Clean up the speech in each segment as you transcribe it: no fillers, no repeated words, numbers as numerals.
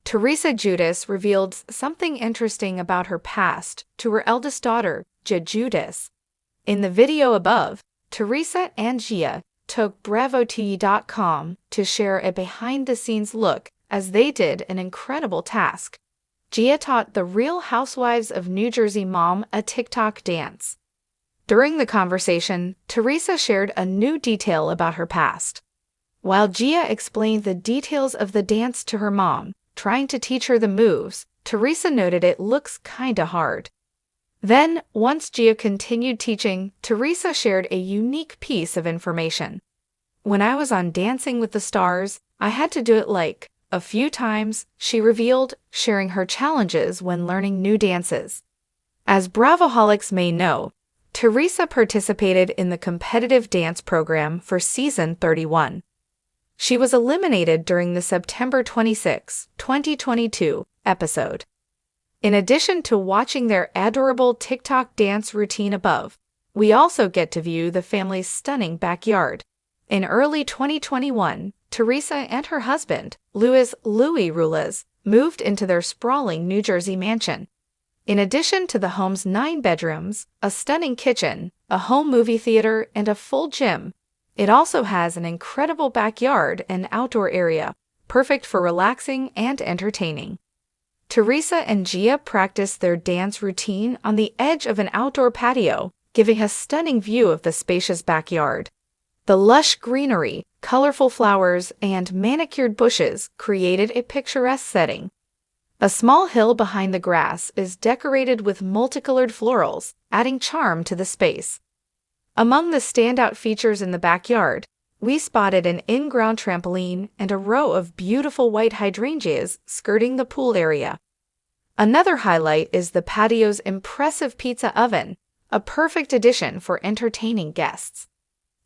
Teresa Giudice revealed something interesting about her past to her eldest daughter, Giudice. In the video above, Teresa and Gia took BravoTV.com to share a behind-the-scenes look as they did an incredible task. Gia taught the Real Housewives of New Jersey mom a TikTok dance. During the conversation, Teresa shared a new detail about her past. While Gia explained the details of the dance to her mom, trying to teach her the moves, Teresa noted it looks kinda hard. Then, once Gia continued teaching, Teresa shared a unique piece of information. When I was on Dancing with the Stars, I had to do it like a few times, she revealed, sharing her challenges when learning new dances. As Bravoholics may know, Teresa participated in the competitive dance program for season 31. She was eliminated during the September 26, 2022 episode. In addition to watching their adorable TikTok dance routine above, we also get to view the family's stunning backyard. In early 2021, Teresa and her husband, Louis Rules, moved into their sprawling New Jersey mansion. In addition to the home's 9 bedrooms, a stunning kitchen, a home movie theater, and a full gym, it also has an incredible backyard and outdoor area, perfect for relaxing and entertaining. Teresa and Gia practiced their dance routine on the edge of an outdoor patio, giving a stunning view of the spacious backyard. The lush greenery, colorful flowers, and manicured bushes created a picturesque setting. A small hill behind the grass is decorated with multicolored florals, adding charm to the space. Among the standout features in the backyard, we spotted an in-ground trampoline and a row of beautiful white hydrangeas skirting the pool area. Another highlight is the patio's impressive pizza oven, a perfect addition for entertaining guests.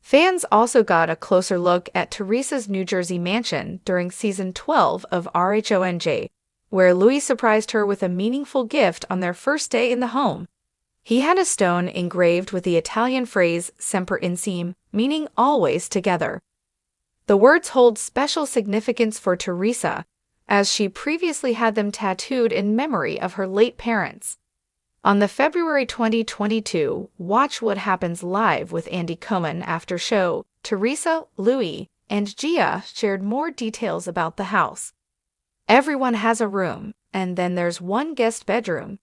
Fans also got a closer look at Teresa's New Jersey mansion during season 12 of RHONJ, where Louis surprised her with a meaningful gift on their first day in the home. He had a stone engraved with the Italian phrase "sempre insieme," meaning always together. The words hold special significance for Teresa, as she previously had them tattooed in memory of her late parents. On the February 2022 Watch What Happens Live with Andy Cohen after show, Teresa, Louis, and Gia shared more details about the house. Everyone has a room, and then there's one guest bedroom,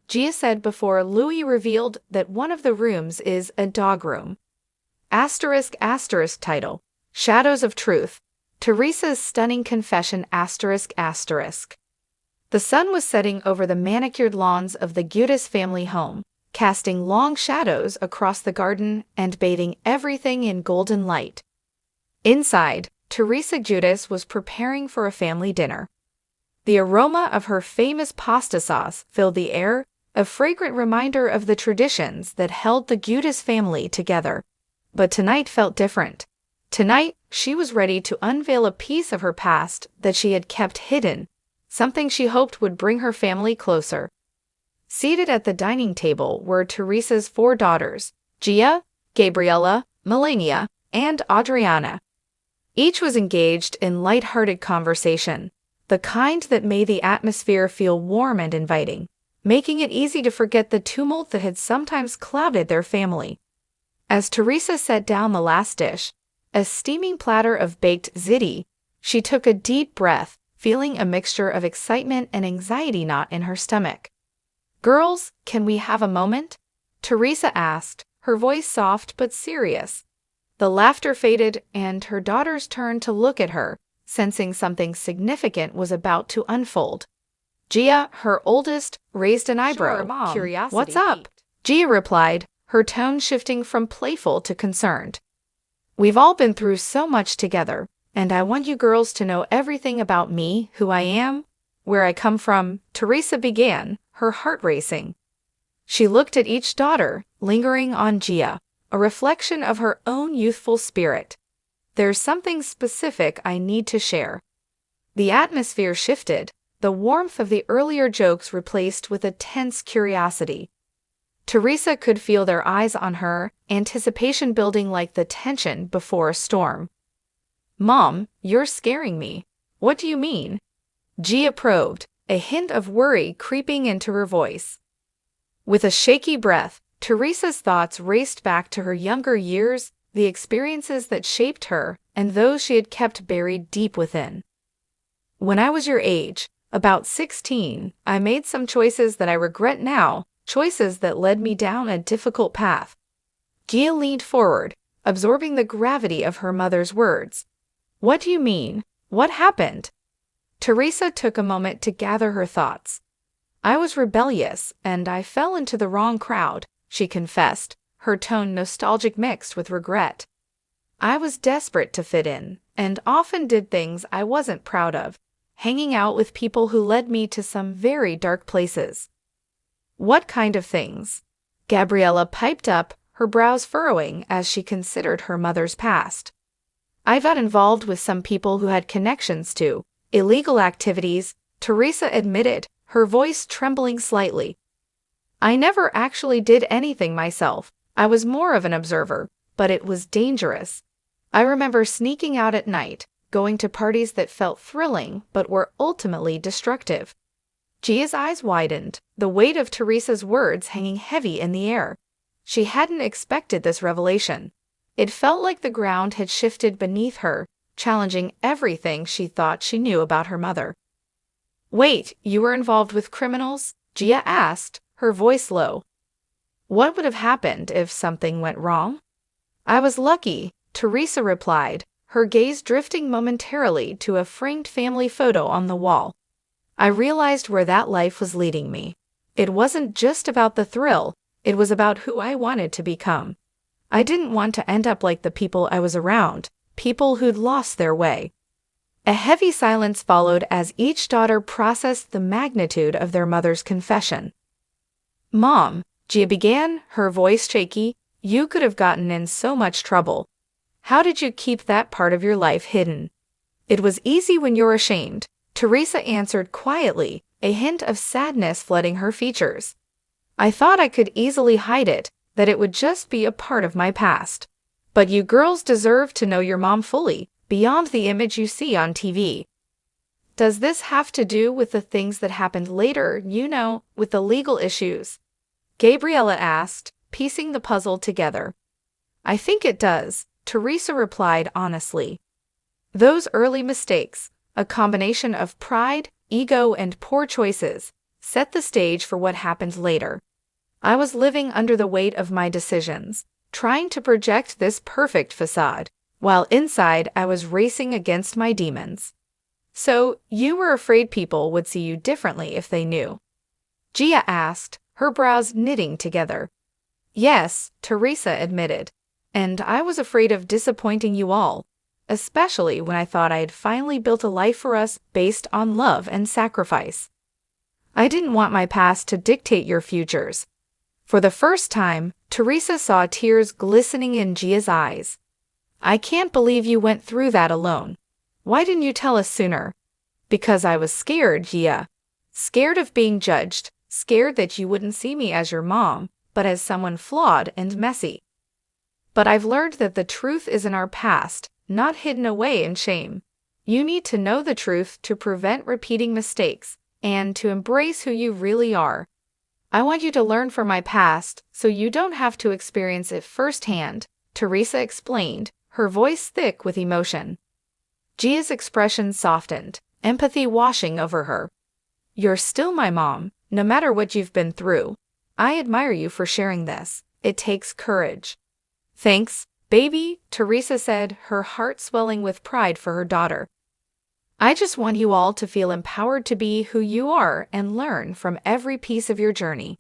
Gia said before Louis revealed that one of the rooms is a dog room. *** title, Shadows of Truth, Teresa's Stunning Confession ***. The sun was setting over the manicured lawns of the Giudice family home, casting long shadows across the garden and bathing everything in golden light. Inside, Teresa Giudice was preparing for a family dinner. The aroma of her famous pasta sauce filled the air, a fragrant reminder of the traditions that held the Giudice family together. But tonight felt different. Tonight, she was ready to unveil a piece of her past that she had kept hidden, something she hoped would bring her family closer. Seated at the dining table were Teresa's 4 daughters, Gia, Gabriella, Melania, and Adriana. Each was engaged in light-hearted conversation, the kind that made the atmosphere feel warm and inviting, making it easy to forget the tumult that had sometimes clouded their family. As Teresa set down the last dish, a steaming platter of baked ziti, she took a deep breath, feeling a mixture of excitement and anxiety knot in her stomach. "Girls, can we have a moment?" Teresa asked, her voice soft but serious. The laughter faded, and her daughters turned to look at her, sensing something significant was about to unfold. Gia, her oldest, raised an eyebrow. "Sure, Mom. Curiosity What's up?" Gia replied, her tone shifting from playful to concerned. "We've all been through so much together, and I want you girls to know everything about me, who I am, where I come from," Teresa began, her heart racing. She looked at each daughter, lingering on Gia, a reflection of her own youthful spirit. "There's something specific I need to share." The atmosphere shifted, the warmth of the earlier jokes replaced with a tense curiosity. Teresa could feel their eyes on her, anticipation building like the tension before a storm. "Mom, you're scaring me. What do you mean?" Gia probed, a hint of worry creeping into her voice. With a shaky breath, Teresa's thoughts raced back to her younger years, the experiences that shaped her, and those she had kept buried deep within. When I was your age, about 16, I made some choices that I regret now, choices that led me down a difficult path. Gia leaned forward, absorbing the gravity of her mother's words. What do you mean? What happened? Teresa took a moment to gather her thoughts. I was rebellious, and I fell into the wrong crowd, she confessed, her tone nostalgic mixed with regret. I was desperate to fit in, and often did things I wasn't proud of, hanging out with people who led me to some very dark places. What kind of things? Gabriella piped up, her brows furrowing as she considered her mother's past. I got involved with some people who had connections to illegal activities, Teresa admitted, her voice trembling slightly. I never actually did anything myself. I was more of an observer, but it was dangerous. I remember sneaking out at night, going to parties that felt thrilling but were ultimately destructive. Gia's eyes widened, the weight of Teresa's words hanging heavy in the air. She hadn't expected this revelation. It felt like the ground had shifted beneath her, challenging everything she thought she knew about her mother. Wait, you were involved with criminals? Gia asked, her voice low. What would have happened if something went wrong? I was lucky, Teresa replied, her gaze drifting momentarily to a framed family photo on the wall. I realized where that life was leading me. It wasn't just about the thrill, it was about who I wanted to become. I didn't want to end up like the people I was around, people who'd lost their way. A heavy silence followed as each daughter processed the magnitude of their mother's confession. Mom, Gia began, her voice shaky, you could have gotten in so much trouble. How did you keep that part of your life hidden? It was easy when you're ashamed, Teresa answered quietly, a hint of sadness flooding her features. I thought I could easily hide it, that it would just be a part of my past. But you girls deserve to know your mom fully, beyond the image you see on TV. Does this have to do with the things that happened later, with the legal issues? Gabriella asked, piecing the puzzle together. I think it does, Teresa replied honestly. Those early mistakes, a combination of pride, ego, and poor choices, set the stage for what happened later. I was living under the weight of my decisions, trying to project this perfect facade, while inside I was racing against my demons. So, you were afraid people would see you differently if they knew? Gia asked, her brows knitting together. Yes, Teresa admitted. And I was afraid of disappointing you all, especially when I thought I had finally built a life for us based on love and sacrifice. I didn't want my past to dictate your futures. For the first time, Teresa saw tears glistening in Gia's eyes. I can't believe you went through that alone. Why didn't you tell us sooner? Because I was scared, Gia. Scared of being judged, scared that you wouldn't see me as your mom, but as someone flawed and messy. But I've learned that the truth is in our past, not hidden away in shame. You need to know the truth to prevent repeating mistakes, and to embrace who you really are. I want you to learn from my past, so you don't have to experience it firsthand, Teresa explained, her voice thick with emotion. Gia's expression softened, empathy washing over her. You're still my mom, no matter what you've been through. I admire you for sharing this. It takes courage. Thanks, baby, Teresa said, her heart swelling with pride for her daughter. I just want you all to feel empowered to be who you are and learn from every piece of your journey.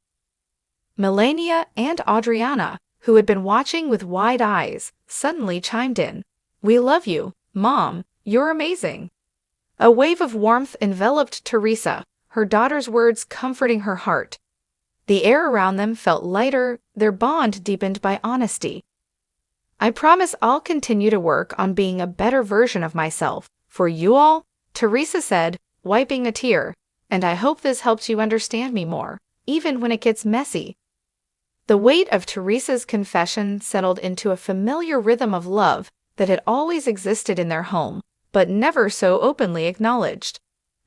Melania and Adriana, who had been watching with wide eyes, suddenly chimed in. We love you, Mom. You're amazing. A wave of warmth enveloped Teresa, her daughter's words comforting her heart. The air around them felt lighter, their bond deepened by honesty. I promise I'll continue to work on being a better version of myself, for you all, Teresa said, wiping a tear, and I hope this helps you understand me more, even when it gets messy. The weight of Teresa's confession settled into a familiar rhythm of love that had always existed in their home, but never so openly acknowledged.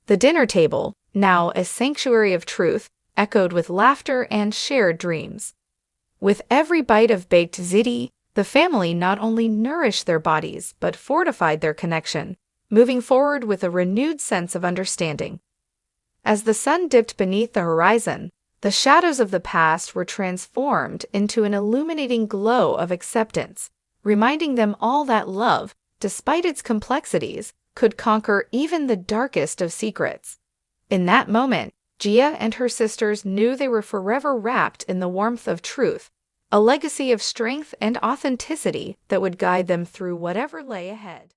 The dinner table, now a sanctuary of truth, echoed with laughter and shared dreams. With every bite of baked ziti, the family not only nourished their bodies but fortified their connection, moving forward with a renewed sense of understanding. As the sun dipped beneath the horizon, the shadows of the past were transformed into an illuminating glow of acceptance, reminding them all that love, despite its complexities, could conquer even the darkest of secrets. In that moment, Gia and her sisters knew they were forever wrapped in the warmth of truth, a legacy of strength and authenticity that would guide them through whatever lay ahead.